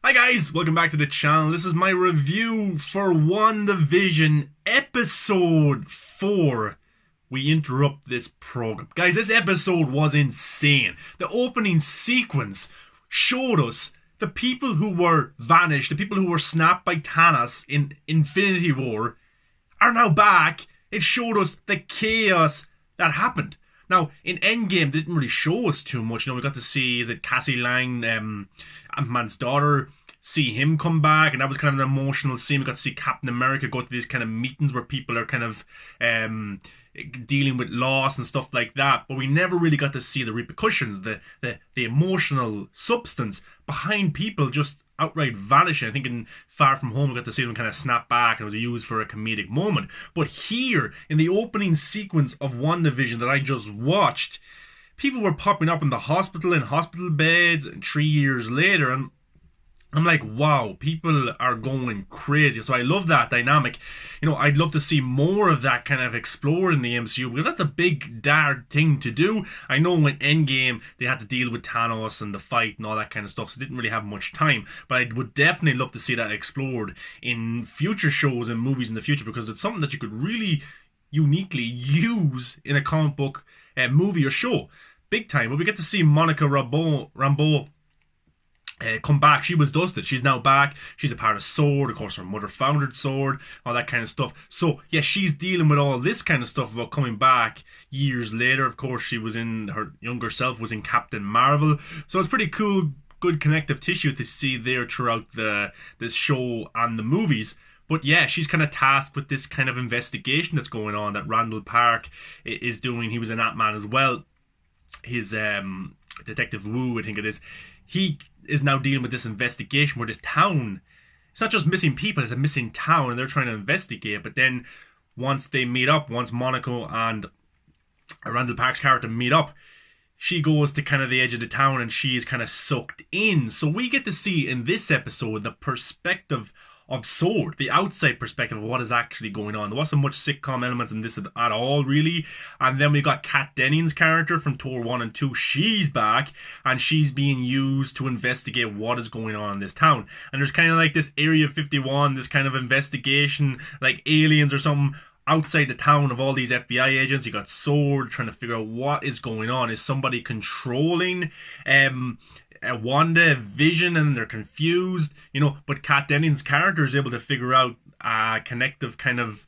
Hi guys, welcome back to the channel. This is my review for WandaVision episode 4. We interrupt this program. Guys, this episode was insane. The opening sequence showed us the people who were vanished, the people who were snapped by Thanos in Infinity War are now back. It showed us the chaos that happened. Now, in Endgame, they didn't really show us too much. We got to see, is it Cassie Lang, Ant-Man's daughter, see him come back, and that was kind of an emotional scene. We got to see Captain America go to these kind of meetings where people are kind of dealing with loss and stuff like that. But we never really got to see the repercussions, the emotional substance behind people just outright vanishing. I think in Far From Home we got to see them kind of snap back, and it was used for a comedic moment. But here, in the opening sequence of WandaVision that I just watched, people were popping up in the hospital, in hospital beds, and 3 years later, and I'm like, wow, people are going crazy. So I love that dynamic. I'd love to see more of that kind of explored in the MCU, because that's a big, dark thing to do. I know in Endgame, they had to deal with Thanos and the fight and all that kind of stuff, so they didn't really have much time. But I would definitely love to see that explored in future shows and movies in the future, because it's something that you could really uniquely use in a comic book movie or show. Big time. But we get to see Monica Rambeau come back. She was dusted. She's now back. She's a part of S.W.O.R.D. Of course, her mother founded S.W.O.R.D., all that kind of stuff. So, yeah, she's dealing with all this kind of stuff about coming back years later. Of course, her younger self was in Captain Marvel. So it's pretty cool, good connective tissue to see there throughout this show and the movies. But yeah, she's kind of tasked with this kind of investigation that's going on that Randall Park is doing. He was an Ant-Man as well. His Detective Wu, I think it is. He is now dealing with this investigation where this town, it's not just missing people, it's a missing town, and they're trying to investigate. But then once they meet up, once Monaco and Randall Park's character meet up, she goes to kind of the edge of the town and she's kind of sucked in. So we get to see in this episode the perspective of S.W.O.R.D., the outside perspective of what is actually going on. There wasn't much sitcom elements in this at all, really. And then we got Kat Dennings' character from Thor 1 and 2. She's back, and she's being used to investigate what is going on in this town. And there's kind of like this Area 51, this kind of investigation, like aliens or something, outside the town of all these FBI agents. You got S.W.O.R.D. trying to figure out what is going on. Is somebody controlling WandaVision, and they're confused, but Kat Dennings' character is able to figure out a connective kind of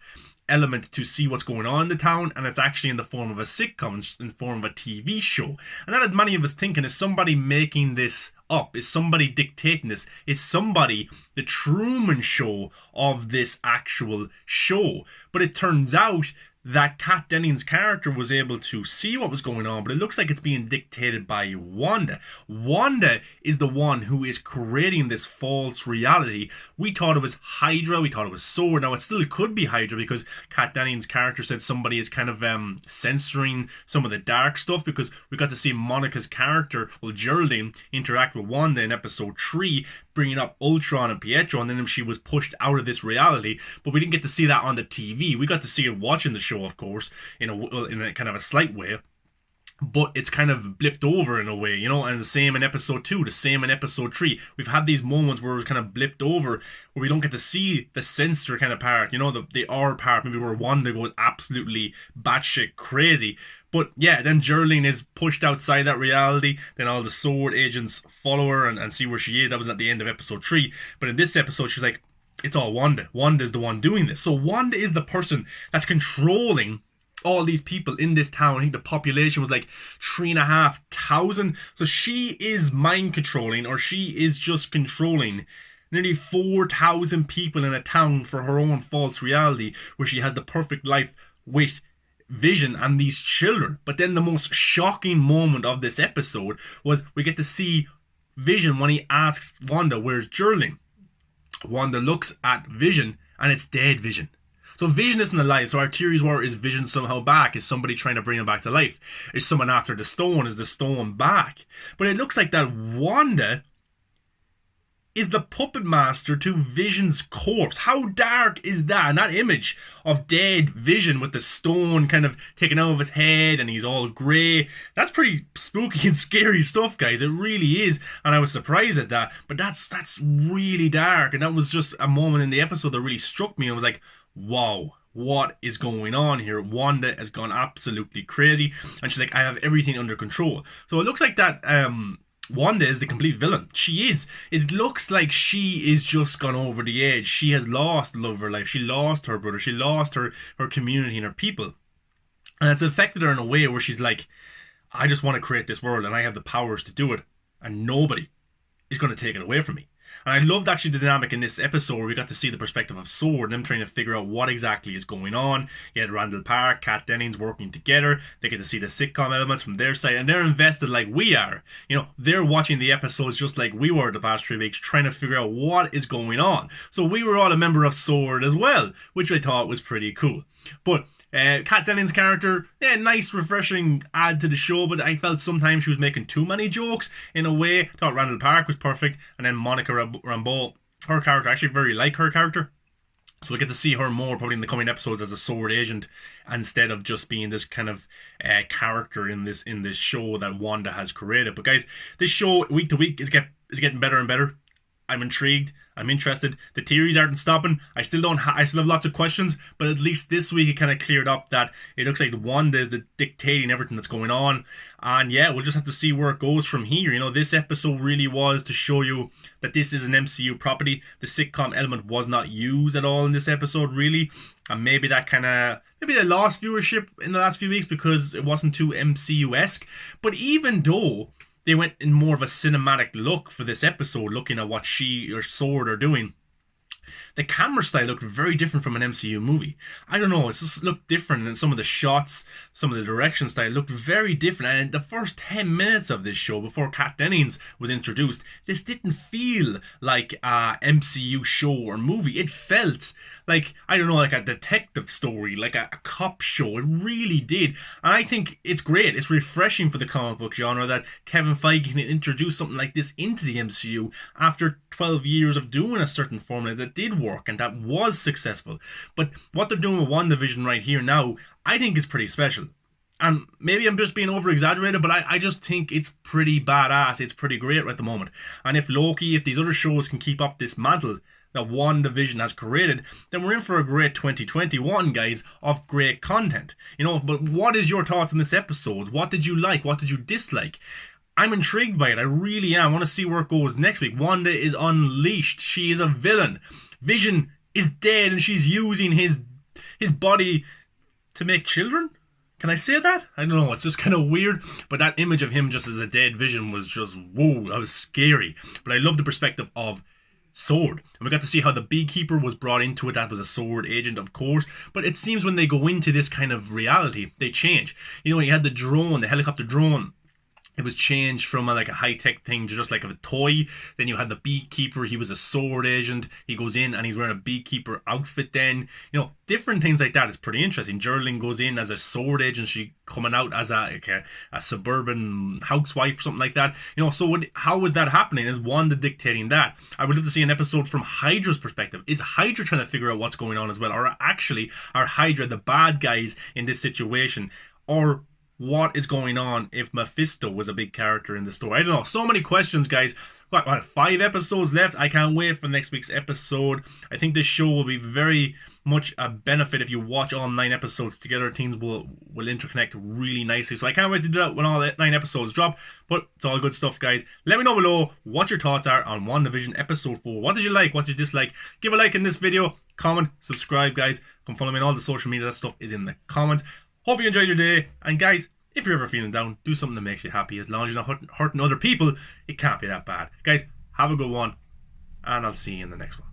element to see what's going on in the town, and it's actually in the form of a sitcom, in the form of a TV show. And that had many of us thinking, is somebody making this up? Is somebody dictating this? Is somebody the Truman Show of this actual show? But it turns out that Kat Dennings' character was able to see what was going on, but it looks like it's being dictated by Wanda. Wanda is the one who is creating this false reality. We thought it was Hydra, we thought it was S.W.O.R.D. Now, it still could be Hydra, because Kat Dennings' character said somebody is kind of censoring some of the dark stuff, because we got to see Monica's character, Geraldine, interact with Wanda in episode 3, bringing up Ultron and Pietro, and then she was pushed out of this reality. But we didn't get to see that on the TV. We got to see her watching the show, of course, in a kind of a slight way, but it's kind of blipped over in a way, and the same in episode 2, the same in episode 3. We've had these moments where it's kind of blipped over, where we don't get to see the censor kind of part, the R part, maybe where Wanda goes absolutely batshit crazy. But yeah, then Geraldine is pushed outside that reality. Then all the S.W.O.R.D. agents follow her and see where she is. That was at the end of episode 3. But in this episode, she's like, it's all Wanda. Wanda's the one doing this. So Wanda is the person that's controlling all these people in this town. I think the population was like 3,500. So she is mind controlling, or she is just controlling nearly 4,000 people in a town for her own false reality, where she has the perfect life with Vision and these children. But then the most shocking moment of this episode was we get to see Vision when he asks Wanda, where's Geraldine? Wanda looks at Vision, and it's dead Vision. So Vision isn't alive. So our theories were, is Vision somehow back? Is somebody trying to bring him back to life? Is someone after the stone? Is the stone back? But it looks like that Wanda is the puppet master to Vision's corpse. How dark is that? And that image of dead Vision with the stone kind of taken out of his head and he's all grey. That's pretty spooky and scary stuff, guys. It really is. And I was surprised at that. But that's really dark. And that was just a moment in the episode that really struck me. I was like, wow. What is going on here? Wanda has gone absolutely crazy. And she's like, I have everything under control. So it looks like that Wanda is the complete villain. She is. It looks like she is just gone over the edge. She has lost love of her life. She lost her brother. She lost her community and her people. And it's affected her in a way where she's like, I just want to create this world and I have the powers to do it. And nobody is going to take it away from me. And I loved actually the dynamic in this episode where we got to see the perspective of Sword and them trying to figure out what exactly is going on. You had Randall Park, Kat Dennings working together. They get to see the sitcom elements from their side and they're invested like we are. You know, they're watching the episodes just like we were the past 3 weeks trying to figure out what is going on. So we were all a member of Sword as well, which I thought was pretty cool. But Kat Dennings' character, nice, refreshing add to the show, but I felt sometimes she was making too many jokes in a way. I thought Randall Park was perfect, and then Monica Rambeau, her character, I actually very like her character. So we'll get to see her more probably in the coming episodes as a Sword agent instead of just being this kind of character in this show that Wanda has created. But guys, this show week to week is getting better and better. I'm intrigued. I'm interested. The theories aren't stopping. I still have lots of questions, but at least this week it kind of cleared up that it looks like Wanda is dictating everything that's going on. And yeah, we'll just have to see where it goes from here. You know, this episode really was to show you that this is an MCU property. The sitcom element was not used at all in this episode, really. And maybe they lost viewership in the last few weeks because it wasn't too MCU-esque. But even though they went in more of a cinematic look for this episode, looking at what she or Sword are doing, the camera style looked very different from an MCU movie. I don't know, it just looked different, and some of the shots, some of the direction style looked very different. And the first 10 minutes of this show, before Kat Dennings was introduced, this didn't feel like a MCU show or movie. It felt like, I don't know, like a detective story, like a cop show. It really did. And I think it's great. It's refreshing for the comic book genre that Kevin Feige can introduce something like this into the MCU after 12 years of doing a certain formula that did work and that was successful. But what they're doing with WandaVision right here now, I think is pretty special. And maybe I'm just being over-exaggerated, but I just think it's pretty badass. It's pretty great at the moment. And if Loki, if these other shows can keep up this mantle that WandaVision has created, then we're in for a great 2021, guys, of great content. You know, but what is your thoughts on this episode? What did you like? What did you dislike? I'm intrigued by it. I really am. I want to see where it goes next week. Wanda is unleashed. She is a villain. Vision is dead and she's using his body to make children? Can I say that? I don't know. It's just kind of weird. But that image of him just as a dead Vision was just, whoa, that was scary. But I love the perspective of Sword. And we got to see how the beekeeper was brought into it. That was a Sword agent, of course. But it seems when they go into this kind of reality, they change. You know, when you had the drone, the helicopter drone, it was changed from a high-tech thing to just like a toy. Then you had the beekeeper. He was a Sword agent. He goes in and he's wearing a beekeeper outfit then. You know, different things like that is pretty interesting. Geraldine goes in as a Sword agent. She coming out as a suburban housewife or something like that. You know, so how is that happening? Is Wanda dictating that? I would love to see an episode from Hydra's perspective. Is Hydra trying to figure out what's going on as well? Or actually, are Hydra the bad guys in this situation? Or what is going on if Mephisto was a big character in the story? I don't know. So many questions, guys. What, 5 episodes left? I can't wait for next week's episode. I think this show will be very much a benefit if you watch all 9 episodes together. Things will interconnect really nicely. So I can't wait to do that when all 9 episodes drop. But it's all good stuff, guys. Let me know below what your thoughts are on WandaVision episode 4. What did you like? What did you dislike? Give a like in this video. Comment. Subscribe, guys. Come follow me on all the social media. That stuff is in the comments. Hope you enjoyed your day. And guys, if you're ever feeling down, do something that makes you happy. As long as you're not hurting other people, it can't be that bad. Guys, have a good one. And I'll see you in the next one.